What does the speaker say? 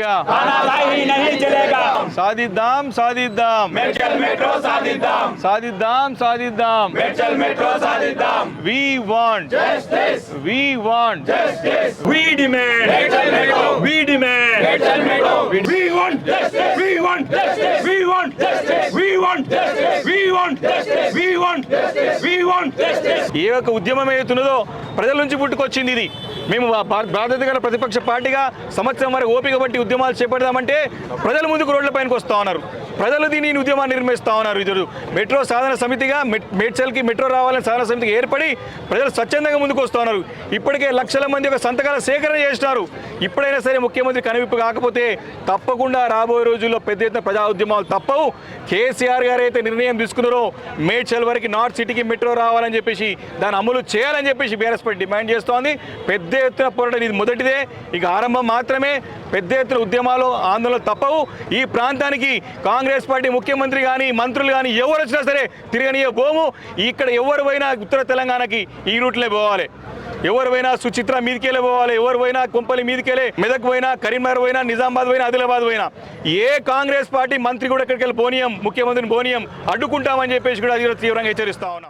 चलेगा, तानाशाही नहीं चलेगा। साजिदाम साजिदाम, मेडचल मेट्रो साजिदाम, साजिदाम साजिदाम, मेडचल मेट्रो साजिदाम। we want Justice, we want justice, we demand Medchal metro, we demand Medchal metro. we want Justice, we want justice, we want justice, we want justice, we want justice, we want justice, we want justice. ఏ ఒక ఉద్యమం ఏతున్నదో ప్రజల నుంచి పుట్టుకొచ్చింది ఇది. మేము బాధ్యత గల ప్రతిపక్ష పార్టీగా సంవత్సరం వరకు ఓపిక బట్టి ఉద్యమాలు చేపడదామంటే ప్రజల ముందుకు రోడ్ల పైనకి వస్తూ ఉన్నారు. ప్రజలు దీని ఉద్యమాన్ని నిర్మిస్తూ ఉన్నారు. ఇది మెట్రో సాధన సమితిగా మేడ్చల్కి మెట్రో రావాలని సాధన సమితికి ఏర్పడి ప్రజలు స్వచ్ఛందంగా ముందుకు వస్తూ ఉన్నారు. ఇప్పటికే లక్షల మంది ఒక సంతకాల సేకరణ చేస్తున్నారు. ఇప్పుడైనా సరే ముఖ్యమంత్రి కనువిప్పు కాకపోతే తప్పకుండా రాబోయే రోజుల్లో పెద్ద ఎత్తున ప్రజా ఉద్యమాలు తప్పవు. కేసీఆర్ గారు అయితే నిర్ణయం తీసుకున్నారో మేడ్చల్ వరకు నార్త్ సిటీకి మెట్రో రావాలని చెప్పేసి దాన్ని అమలు చేయాలని చెప్పేసి బీఆర్ఎస్ పార్టీ డిమాండ్ చేస్తోంది. పెద్ద ఎత్తున పోరాటం ఇది మొదటిదే, ఇక ఆరంభం మాత్రమే. పెద్ద ఎత్తున ఉద్యమాలు ఆందోళనలు తప్పవు. ఈ ప్రాంతానికి కాంగ్రెస్ పార్టీ ముఖ్యమంత్రి కానీ మంత్రులు కానీ ఎవరు వచ్చినా సరే తిరగనియే పోము. ఇక్కడ ఎవరు పోయినా ఉత్తర తెలంగాణకి ఈ రూట్లే పోవాలి. ఎవరు పోయినా సుచిత్ర మీదకెళ్ళి పోవాలి, ఎవరు పోయినా కుంపలి మీదకెళ్ళి మెదక్ పోయినా, కరీంనగర్ పోయినా, నిజామాబాద్ పోయినా, ఆదిలాబాద్ పోయినా ఏ కాంగ్రెస్ పార్టీ మంత్రి కూడా ఇక్కడికి వెళ్ళి పోనీయం, ముఖ్యమంత్రిని పోనీయం, అడ్డుకుంటామని చెప్పేసి కూడా తీవ్రంగా హెచ్చరిస్తా ఉన్నాం.